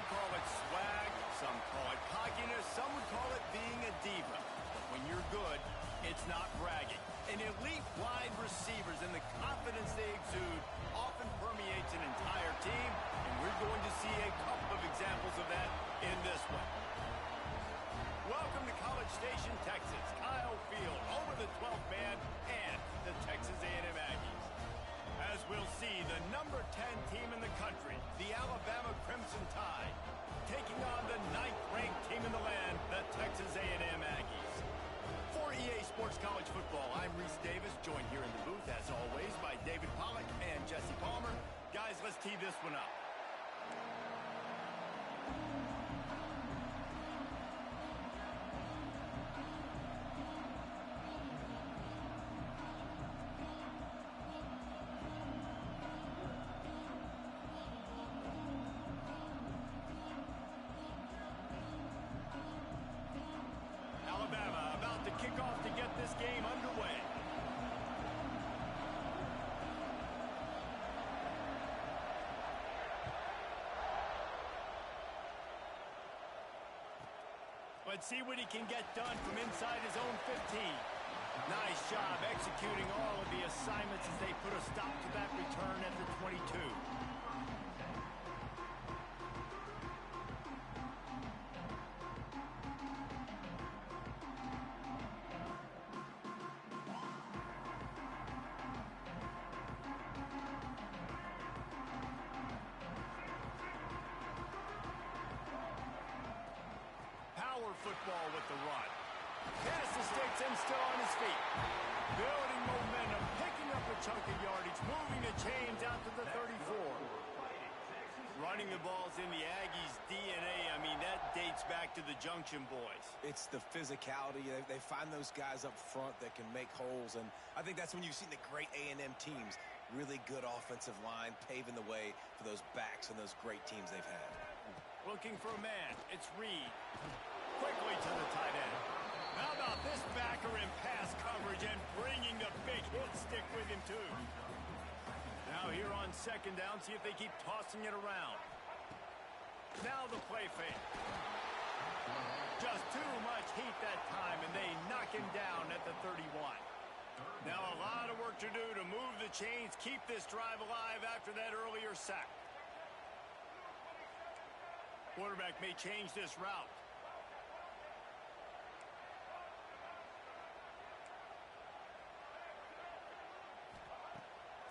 would call it swag, some call it cockiness, some would call it being a diva. But when you're good, it's not bragging. And elite wide receivers and the confidence they exude often permeates an entire team, and we're going to see a couple of examples of that in this one. Welcome to College Station, Texas. Kyle Field over the 12th man and the Texas A&M Aggies. As we'll see, the number 10 team in the country, the Alabama Crimson Tide, taking on the 9th-ranked team in the land, the Texas A&M Aggies. For EA Sports College Football, I'm Reese Davis, joined here in the booth, as always, by David Pollack and Jesse Palmer. Guys, let's tee this one up. Alabama about to kick off to get this game underway. Let's see what he can get done from inside his own 15. Nice job executing all of the assignments as they put a stop to that return at the 22. Football with the run. Pass the sticks and still on his feet. Building momentum, picking up a chunk of yardage, moving the chains out to the 34. Running the ball's in the Aggies' DNA. I mean, that dates back to the Junction Boys. It's the physicality. They find those guys up front that can make holes, and I think that's when you've seen the great A&M teams. Really good offensive line, paving the way for those backs and those great teams they've had. Looking for a man. It's Reed. Quickly to the tight end. How about this backer in pass coverage and bringing the big hit stick with him, too. Now here on second down, see if they keep tossing it around. Now the play fake. Just too much heat that time, and they knock him down at the 31. Now a lot of work to do to move the chains, keep this drive alive after that earlier sack. Quarterback may change this route.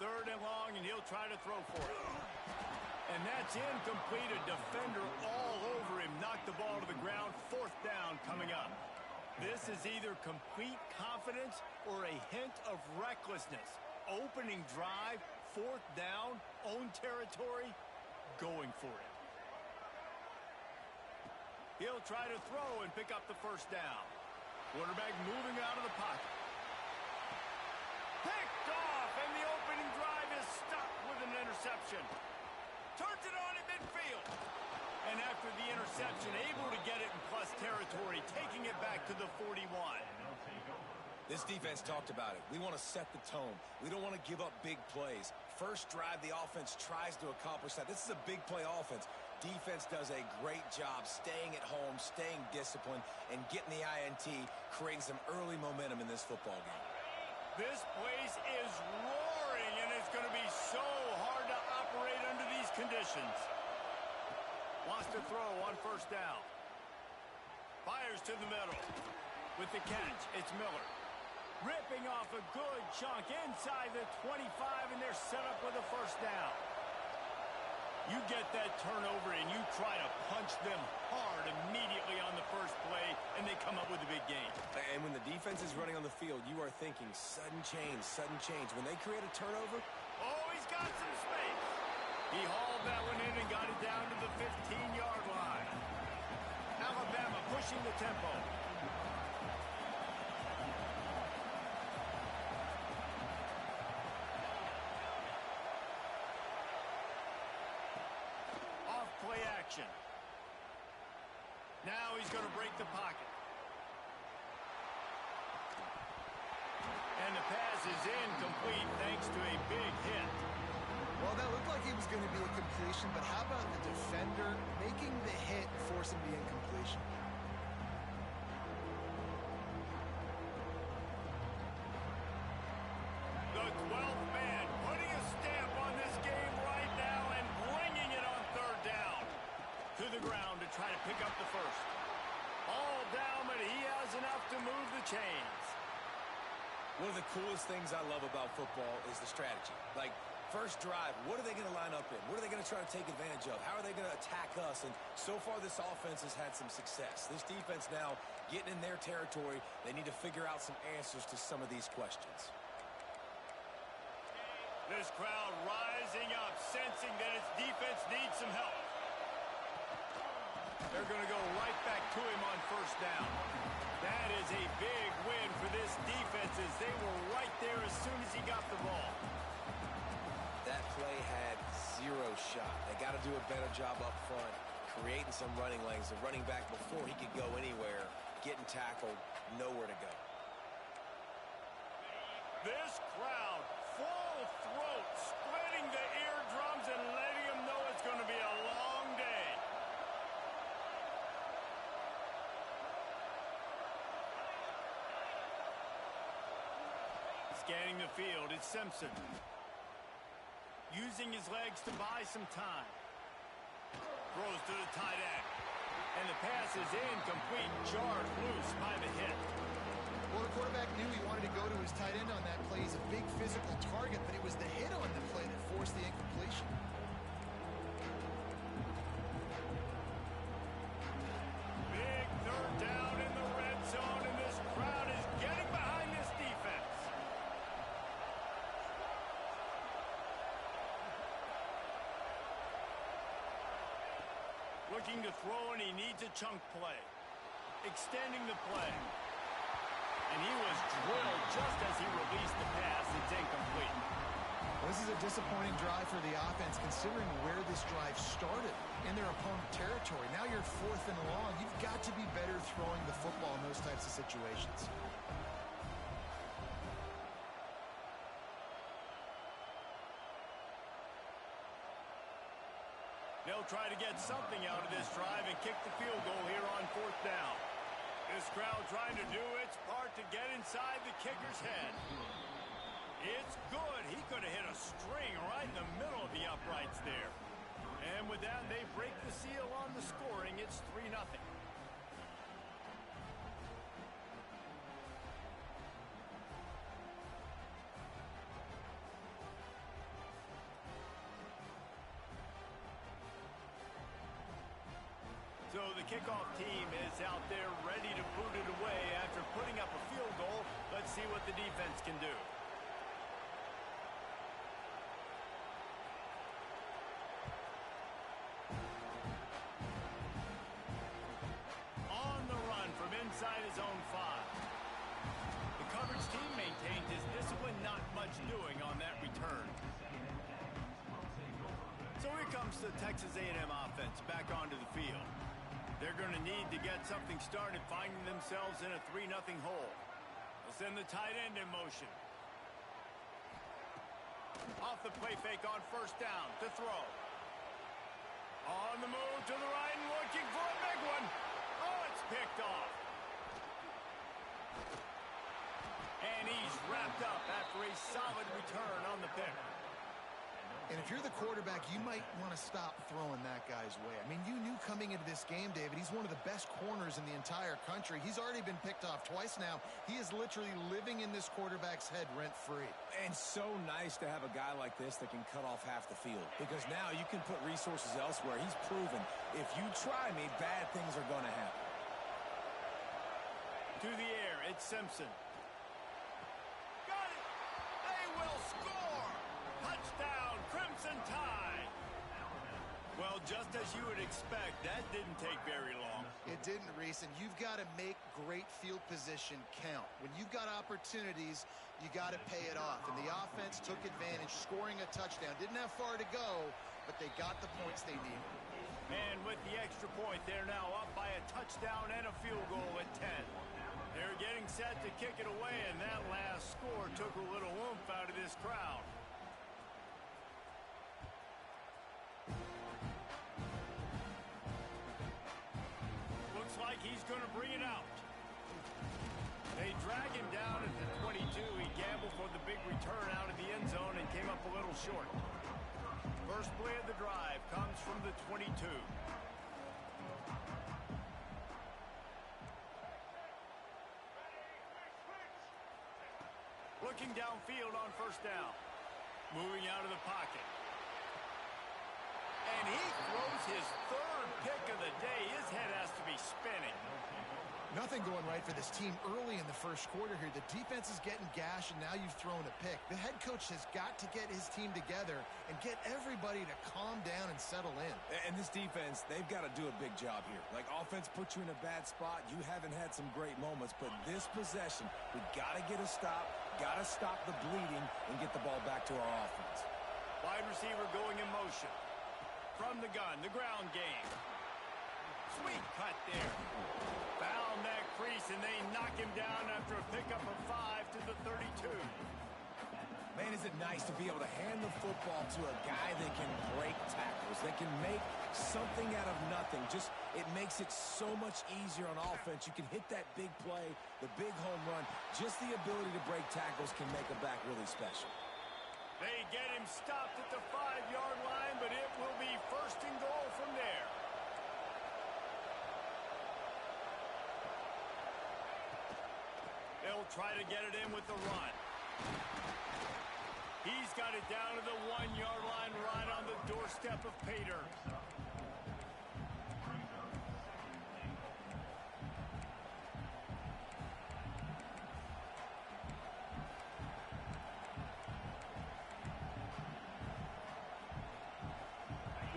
Third and long, and he'll try to throw for it. And that's incomplete. A defender all over him. Knocked the ball to the ground. Fourth down coming up. This is either complete confidence or a hint of recklessness. Opening drive, fourth down, own territory, going for it. He'll try to throw and pick up the first down. Quarterback moving out of the pocket. Picked off, and the opening drive is stopped with an interception. Turns it on in midfield. And after the interception, able to get it in plus territory, taking it back to the 41. This defense talked about it. We want to set the tone. We don't want to give up big plays. First drive, the offense tries to accomplish that. This is a big play offense. Defense does a great job staying at home, staying disciplined, and getting the INT, creating some early momentum in this football game. This place is roaring, and it's going to be so hard to operate under these conditions. Wants to throw on first down. Fires to the middle. With the catch, it's Miller. Ripping off a good chunk inside the 25, and they're set up with a first down. You get that turnover, and you try to punch them hard immediately on the first play, and they come up with a big gain. And when the defense is running on the field, you are thinking sudden change, sudden change. When they create a turnover... Oh, he's got some space. He hauled that one in and got it down to the 15-yard line. Alabama pushing the tempo. Play action. Now he's going to break the pocket. And the pass is incomplete thanks to a big hit. Well, that looked like it was going to be a completion, but how about the defender making the hit and forcing the incompletion? The 12th man putting a stamp on this game right now and bringing it on third down. To the ground to try to pick up the first. All down, but he has enough to move the chains. One of the coolest things I love about football is the strategy. Like, first drive, what are they going to line up in? What are they going to try to take advantage of? How are they going to attack us? And so far, this offense has had some success. This defense now getting in their territory. They need to figure out some answers to some of these questions. This crowd rising up, sensing that its defense needs some help. They're going to go right back to him on first down. That is a big win for this defense as they were right there as soon as he got the ball. That play had zero shot. They got to do a better job up front, creating some running lanes. The running back, before he could go anywhere, getting tackled, nowhere to go. This crowd, full throat, splitting the eardrums and letting them know it's going to be a long day. Scanning the field, it's Simpson. Using his legs to buy some time. Throws to the tight end. And the pass is incomplete, jarred loose by the hit. Well, the quarterback knew he wanted to go to his tight end on that play. He's a big physical target, but it was the hit on the play that forced the incompletion. Big third down in the red zone, and this crowd is getting behind this defense. Looking to throw, and he needs a chunk play. Extending the play. And he was drilled just as he released the pass. It's incomplete. Well, this is a disappointing drive for the offense, considering where this drive started in their opponent territory. Now you're fourth and long. You've got to be better throwing the football in those types of situations. They'll try to get something out of this drive and kick the field goal here on fourth down. This crowd trying to do its part to get inside the kicker's head. It's good. He could have hit a string right in the middle of the uprights there. And with that, they break the seal on the scoring. It's 3-0. So the kickoff team is out there ready to boot it away after putting up a field goal. Let's see what the defense can do. On the run from inside his own 5. The coverage team maintained his discipline, not much doing on that return. So here comes the Texas A&M offense back onto the field. They're going to need to get something started, finding themselves in a 3-0 hole. They'll send the tight end in motion. Off the play fake on first down to throw. On the move to the right and looking for a big one. Oh, it's picked off. And he's wrapped up after a solid return on the pick. And if you're the quarterback, you might want to stop throwing that guy's way. I mean, you knew coming into this game, David, he's one of the best corners in the entire country. He's already been picked off twice now. He is literally living in this quarterback's head rent-free. And so nice to have a guy like this that can cut off half the field, because now you can put resources elsewhere. He's proven if you try me, bad things are going to happen. To the air, it's Simpson. Got it! They will score! Touchdown, Crimson Tide! Well, just as you would expect, that didn't take very long. It didn't, Reese, and you've got to make great field position count. When you've got opportunities, you got to pay it off. And the offense took advantage, scoring a touchdown. Didn't have far to go, but they got the points they needed. And with the extra point, they're now up by a touchdown and a field goal at 10. They're getting set to kick it away, and that last score took a little oomph out of this crowd. track him down at the 22. He gambled for the big return out of the end zone and came up a little short. First play of the drive comes from the 22. Looking downfield on first down. Moving out of the pocket. And he throws his third pick of the day. His head has to be spinning. Nothing going right for this team early in the first quarter here. The defense is getting gashed, and now you've thrown a pick. The head coach has got to get his team together and get everybody to calm down and settle in. And this defense, they've got to do a big job here. Like, offense puts you in a bad spot. You haven't had some great moments, but this possession, we got to get a stop, got to stop the bleeding, and get the ball back to our offense. Wide receiver going in motion. From the gun, the ground game. Sweet cut there. Found that crease, and they knock him down after a pickup of 5 to the 32. Man, is it nice to be able to hand the football to a guy that can break tackles, that can make something out of nothing. Just, it makes it so much easier on offense. You can hit that big play, the big home run. Just the ability to break tackles can make a back really special. They get him stopped at the 5-yard line, but it will be first and goal from there. They'll try to get it in with the run. He's got it down to the 1-yard line right on the doorstep of Pater.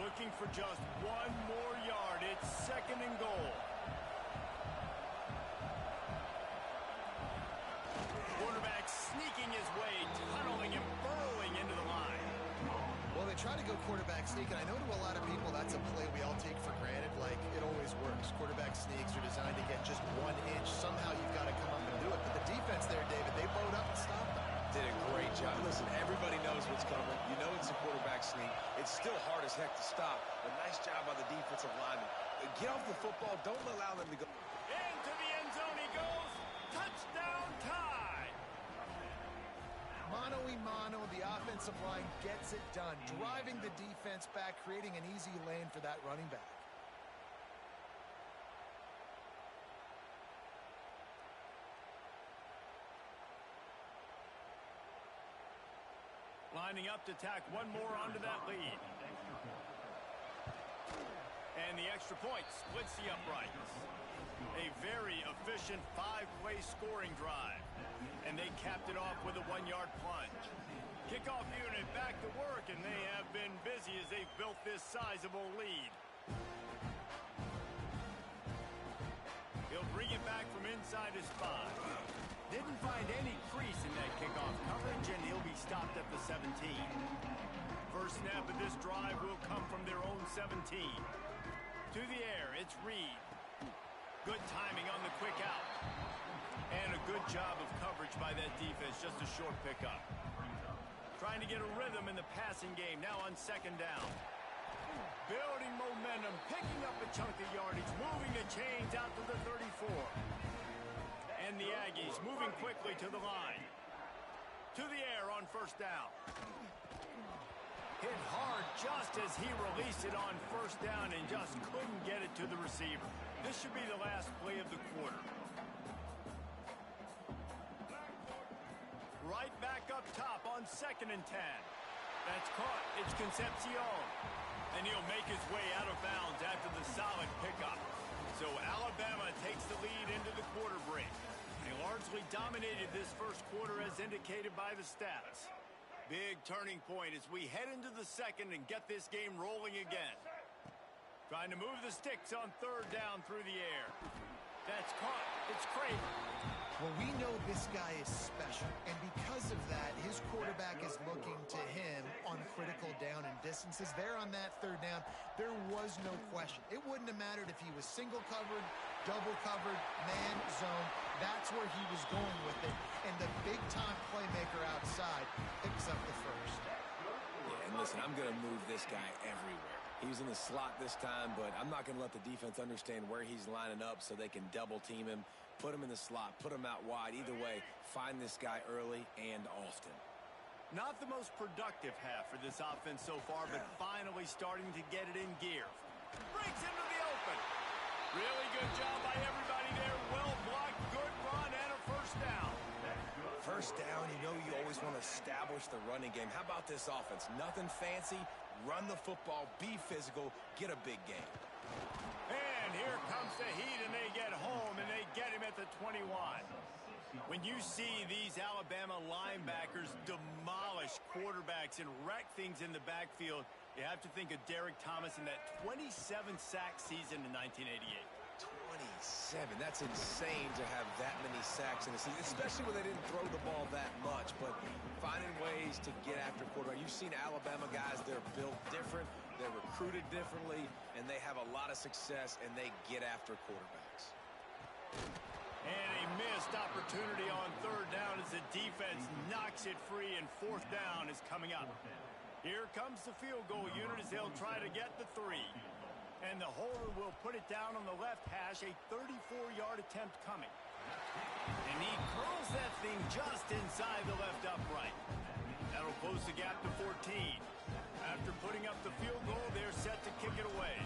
Looking for just one more yard. It's second and goal. Quarterback sneaking his way, tunneling and burrowing into the line. Well, they try to go quarterback sneak, and I know to a lot of people that's a play we all take for granted, like it always works. Quarterback sneaks are designed to get just 1 inch. Somehow you've got to come up and do it. But the defense there, David, they bowed up and stopped them. Did a great job. Listen, everybody knows what's coming. You know it's a quarterback sneak. It's still hard as heck to stop. A nice job by the defensive lineman. Get off the football. Don't allow them to go. Into the end zone he goes. Touchdown tie. Mano a mano, the offensive line gets it done, driving the defense back, creating an easy lane for that running back. Lining up to tack one more onto that lead. And the extra point splits the uprights. A very efficient 5-play scoring drive. And they capped it off with a 1-yard plunge. Kickoff unit back to work, and they have been busy as they've built this sizable lead. He'll bring it back from inside his 5. Didn't find any crease in that kickoff coverage, and he'll be stopped at the 17. First snap of this drive will come from their own 17. To the air, it's Reed. Good timing on the quick out. And a good job of coverage by that defense, just a short pickup. Trying to get a rhythm in the passing game, now on second down. Building momentum, picking up a chunk of yardage, moving the chains out to the 34. And the Aggies moving quickly to the line. To the air on first down. Hit hard just as he released it on first down and just couldn't get it to the receiver. This should be the last play of the quarter. Right back up top on second and 10. That's caught. It's Concepcion. And he'll make his way out of bounds after the solid pickup. So Alabama takes the lead into the quarter break. They largely dominated this first quarter as indicated by the stats. Big turning point as we head into the second and get this game rolling again. Trying to move the sticks on third down through the air. That's caught. It's Craven. Well, we know this guy is special, and because of that, his quarterback is looking to him on critical down and distances. There on that third down, there was no question. It wouldn't have mattered if he was single covered, double covered, man, zone. That's where he was going with it, and the big-time playmaker outside picks up the first. Yeah, and listen, I'm going to move this guy everywhere. He was in the slot this time, but I'm not going to let the defense understand where he's lining up so they can double team him. Put him in the slot, put him out wide. Either way, find this guy early and often. Not the most productive half for this offense so far, but finally starting to get it in gear. Breaks into the open. Really good job by everybody there. Well blocked, good run, and a first down. First down, you know you always want to establish the running game. How about this offense? Nothing fancy. Run the football, be physical, get a big game. And here comes the heat, and they get home, and they get him at the 21. When you see these Alabama linebackers demolish quarterbacks and wreck things in the backfield, you have to think of Derek Thomas in that 27-sack season in 1988. 27. That's insane to have that many sacks in a season, especially when they didn't throw the ball that much. But finding ways to get after quarterback. You've seen Alabama guys, they're built different, they're recruited differently, and they have a lot of success, and they get after quarterbacks. And a missed opportunity on third down as the defense knocks it free, and fourth down is coming up. Here comes the field goal unit as they'll try to get the 3. And the holder will put it down on the left hash, a 34-yard attempt coming. And he curls that thing just inside the left upright. That'll close the gap to 14. After putting up the field goal, they're set to kick it away.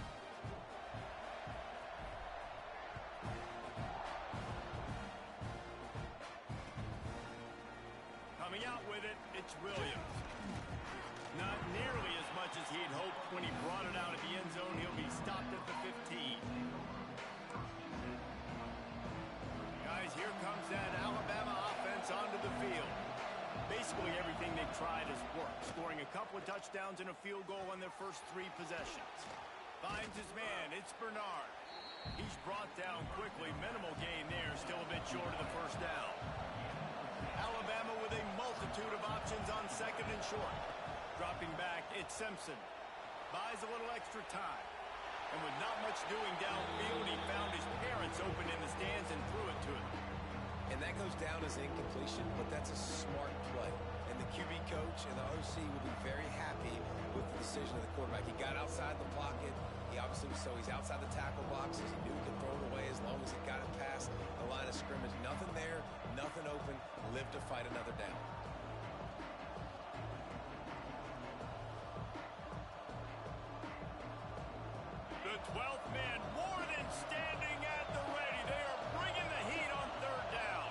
Coming out with it, it's Williams. Not nearly as much as he'd hoped when he brought it out of the end zone. He'll be stopped at the 15. Guys, here comes that Alabama offense onto the field. Basically everything they've tried has worked, scoring a couple of touchdowns and a field goal on their first 3 possessions. Finds his man, it's Bernard. He's brought down quickly, minimal gain there, still a bit short of the first down. Alabama with a multitude of options on second and short. Dropping back, it's Simpson. Buys a little extra time. And with not much doing downfield, he found his parents open in the stands and threw it to him. And that goes down as incompletion, but that's a smart play. And the QB coach and the OC will be very happy with the decision of the quarterback. He got outside the pocket. He obviously, so he's outside the tackle boxes. He knew he could throw it away as long as he got it past the line of scrimmage. Nothing there, nothing open. Live to fight another down. The 12th man more than standing at the ready. They are bringing the heat on third down.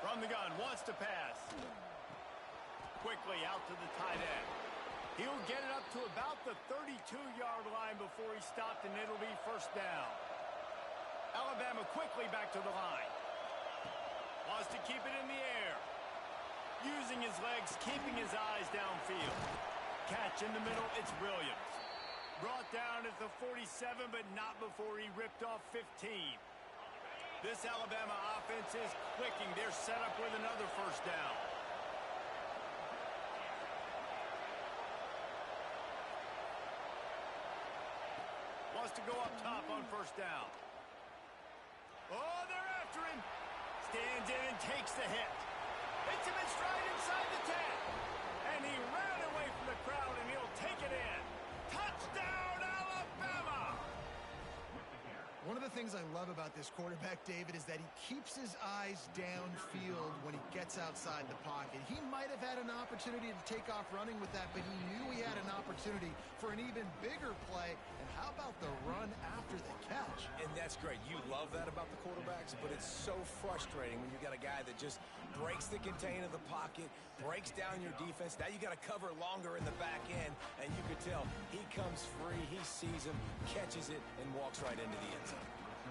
From the gun, wants to pass. Quickly out to the tight end. He'll get it up to about the 32-yard line before he's stopped, and it'll be first down. Alabama quickly back to the line. Wants to keep it in the air. Using his legs, keeping his eyes downfield. Catch in the middle, it's Williams. Brought down at the 47, but not before he ripped off 15. This Alabama offense is clicking. They're set up with another first down. Wants to go up top on first down. Oh, they're after him. Stands in and takes the hit. Hits him in stride inside the 10. And he ran away from the crowd, and he'll take it in. Touchdown, Alabama! One of the things I love about this quarterback, David, is that he keeps his eyes downfield when he gets outside the pocket. He might have had an opportunity to take off running with that, but he knew he had an opportunity for an even bigger play. And how about the run after the catch? And that's great. You love that about the quarterbacks, but it's so frustrating when you got a guy that just breaks the contain of the pocket, breaks down your defense. Now you got to cover longer in the back end, and you could tell he comes free, he sees him, catches it, and walks right into the end zone.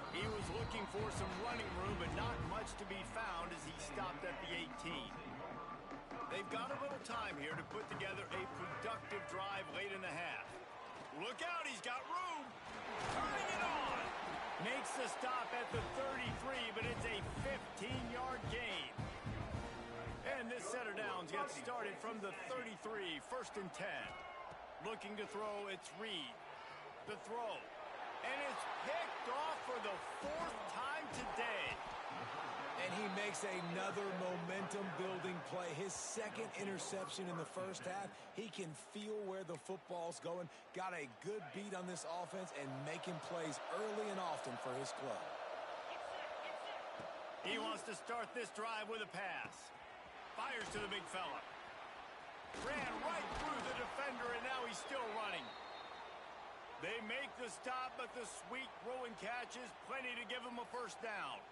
He was looking for some running room, but not much to be found as he stopped at the 18. They've got a little time here to put together a productive drive late in the half. Look out, he's got room. Turning it on. Makes the stop at the 33, but it's a 15-yard gain. And this set of downs gets started from the 33, first and 10. Looking to throw, it's Reed. The throw. And it's picked off for the 4th time today. And he makes another momentum-building play. His second interception in the first half. He can feel where the football's going. Got a good beat on this offense and making plays early and often for his club. He wants to start this drive with a pass. Fires to the big fella. Ran right through the defender, and now he's still running. They make the stop, but the sweet throw and catch is plenty to give him a first down.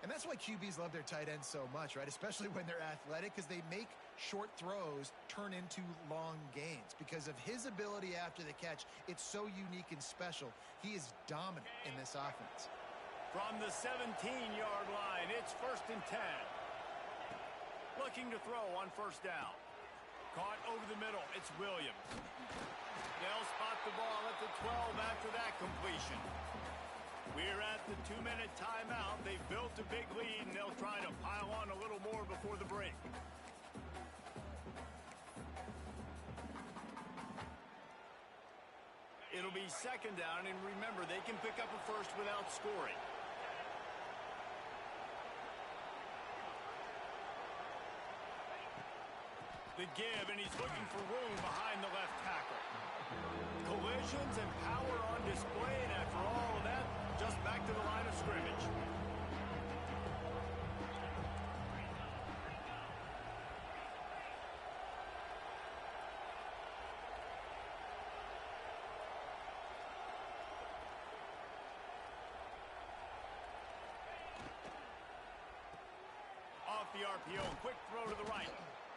And that's why QBs love their tight ends so much, right? Especially when they're athletic, because they make short throws turn into long gains. Because of his ability after the catch, it's so unique and special. He is dominant in this offense. From the 17-yard line, it's 1st and 10. Looking to throw on first down. Caught over the middle. It's Williams. They'll spot the ball at the 12 after that completion. We're at the 2-minute timeout. They've built a big lead, and they'll try to pile on a little more before the break. It'll be 2nd down, and remember, they can pick up a first without scoring. The give, and he's looking for room behind the left tackle. Collisions and power on display, and after all of that, just back to the line of scrimmage. Off the RPO, quick throw to the right.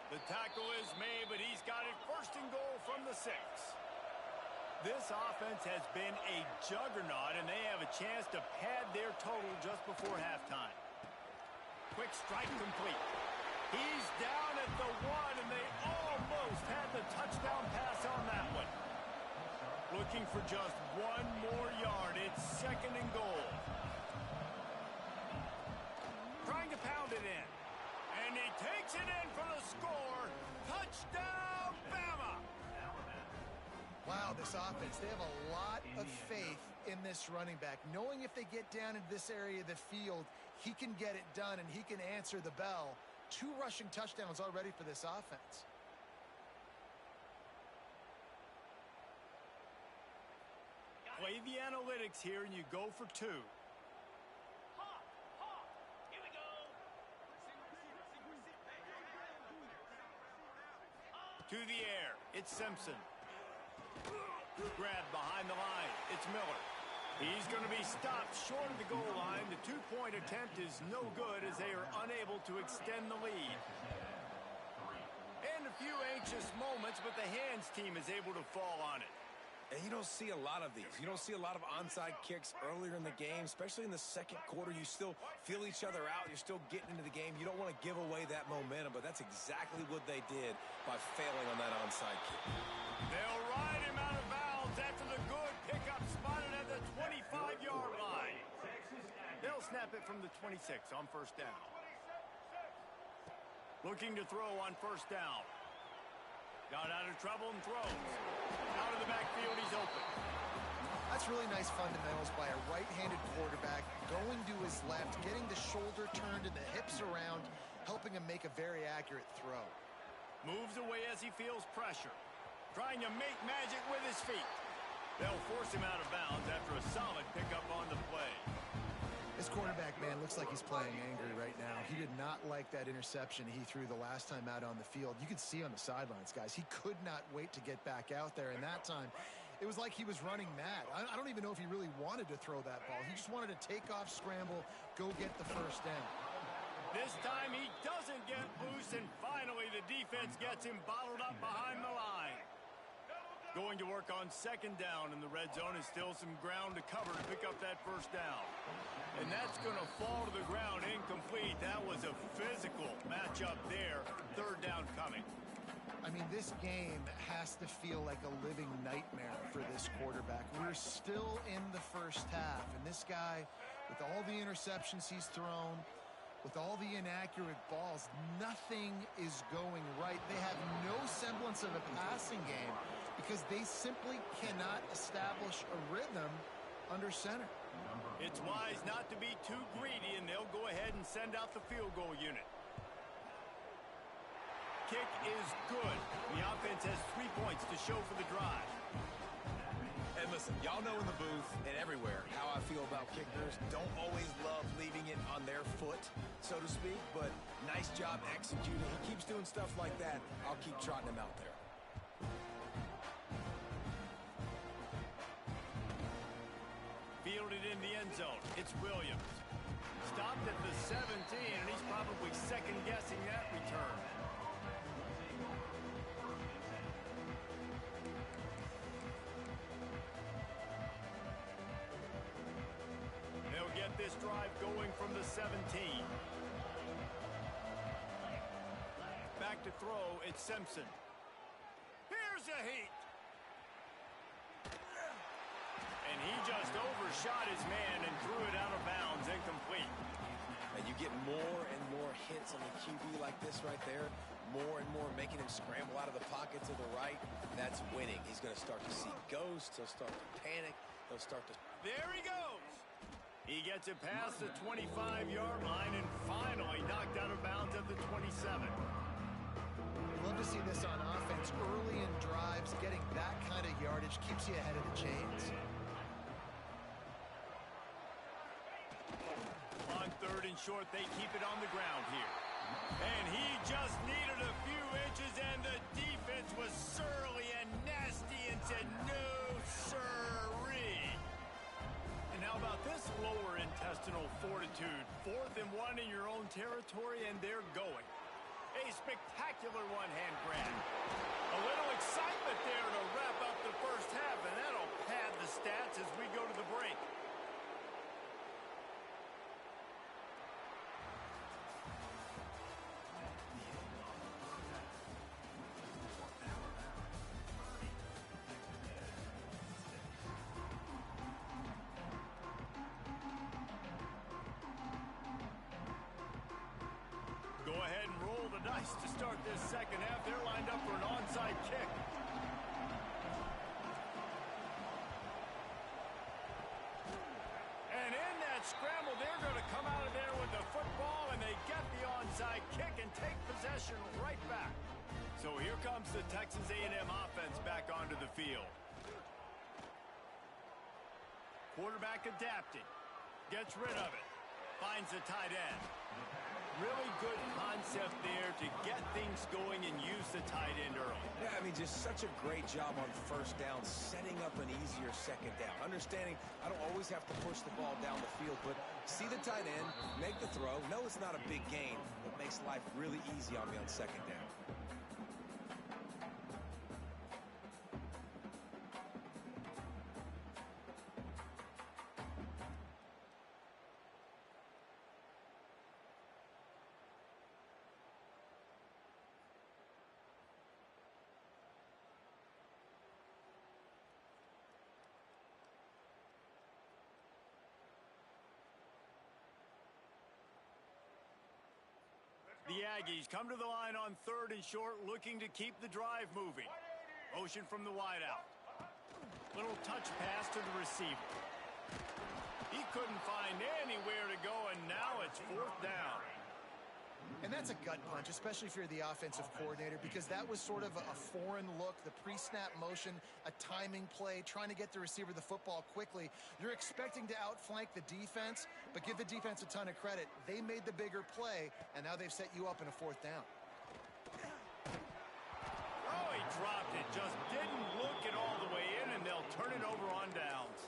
The tackle is made, but he's got it 1st and goal from the 6. This offense has been a juggernaut, and they have a chance to pad their total just before halftime. Quick strike complete. He's down at the 1, and they almost had the touchdown pass on that one. Looking for just 1 more yard. It's 2nd and goal. Trying to pound it in. And he takes it in for the score. Touchdown, Bama! Wow, this offense, they have a lot of faith in this running back, knowing if they get down into this area of the field, he can get it done and he can answer the bell. 2 rushing touchdowns already for this offense. Play the analytics here and you go for 2. To the air, it's Simpson. Grabbed behind the line, it's Miller. He's going to be stopped short of the goal line. The 2-point attempt is no good as they are unable to extend the lead. And a few anxious moments, but the hands team is able to fall on it. And you don't see a lot of these. You don't see a lot of onside kicks earlier in the game, especially in the 2nd quarter. You still feel each other out. You're still getting into the game. You don't want to give away that momentum, but that's exactly what they did by failing on that onside kick. They'll ride him out of bounds after the good pickup spotted at the 25-yard line. They'll snap it from the 26 on first down. Looking to throw on first down. Got out of trouble and throws. Out of the backfield, he's open. That's really nice fundamentals by a right-handed quarterback, going to his left, getting the shoulder turned and the hips around, helping him make a very accurate throw. Moves away as he feels pressure. Trying to make magic with his feet. They'll force him out of bounds after a solid pickup on the play. This quarterback, man, looks like he's playing angry right now. He did not like that interception he threw the last time out on the field. You could see on the sidelines, guys, he could not wait to get back out there. And that time, it was like he was running mad. I don't even know if he really wanted to throw that ball. He just wanted to take off, scramble, go get the first down. This time he doesn't get loose, and finally the defense gets him bottled up behind the line. Going to work on 2nd down, and the red zone is still some ground to cover to pick up that first down. And that's going to fall to the ground incomplete. That was a physical matchup there. 3rd down coming. I mean, this game has to feel like a living nightmare for this quarterback. We're still in the first half, and this guy, with all the interceptions he's thrown, with all the inaccurate balls, nothing is going right. They have no semblance of a passing game because they simply cannot establish a rhythm under center. It's wise not to be too greedy, and they'll go ahead and send out the field goal unit. Kick is good. The offense has 3 points to show for the drive. And listen, y'all know in the booth and everywhere how I feel about kickers. Don't always love leaving it on their foot, so to speak, but nice job executing. He keeps doing stuff like that. I'll keep trotting him out there. Fielded in the end zone. It's Williams. Stopped at the 17, and he's probably second-guessing that return. They'll get this drive going from the 17. Back to throw, it's Simpson. Here's a heat. And he just overshot his man and threw it out of bounds, incomplete. And you get more and more hits on the QB like this right there. More and more making him scramble out of the pocket to the right. That's winning. He's going to start to see ghosts. He'll start to panic. He'll start to... There he goes. He gets it past the 25-yard line and finally knocked out of bounds at the 27. Love to see this on offense. Early in drives, getting that kind of yardage keeps you ahead of the chains. On third and short, they keep it on the ground here. And he just needed a few inches, and the defense was surly and nasty and said, no, sirree. And how about this lower intestinal fortitude? 4th and 1 in your own territory, and they're going. A spectacular one-hand grab. A little excitement there to wrap up the first half, and that'll pad the stats as we go to the break. Go ahead and roll the dice to start this second half. They're lined up for an onside kick. And in that scramble, they're going to come out of there with the football, and they get the onside kick and take possession right back. So here comes the Texas A&M offense back onto the field. Quarterback adapting. Gets rid of it. Finds the tight end. Really good concept there to get things going and use the tight end early. Yeah, I mean, just such a great job on first down, setting up an easier second down. Understanding I don't always have to push the ball down the field, but see the tight end, make the throw. No, it's not a big gain, but makes life really easy on me on second down. The Aggies come to the line on third and short, looking to keep the drive moving. Motion from the wideout. Little touch pass to the receiver. He couldn't find anywhere to go, and now it's 4th down. And that's a gut punch, especially if you're the offensive coordinator, because that was sort of a foreign look, the pre-snap motion, a timing play, trying to get the receiver the football quickly. You're expecting to outflank the defense, but give the defense a ton of credit. They made the bigger play, and now they've set you up in a 4th down. Oh, he dropped it. Just didn't look it all the way in, and they'll turn it over on downs.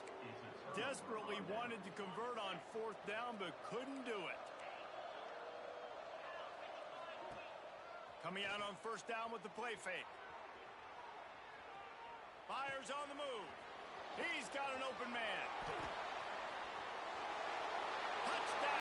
Desperately wanted to convert on 4th down, but couldn't do it. Coming out on first down with the play fake. Fires on the move. He's got an open man.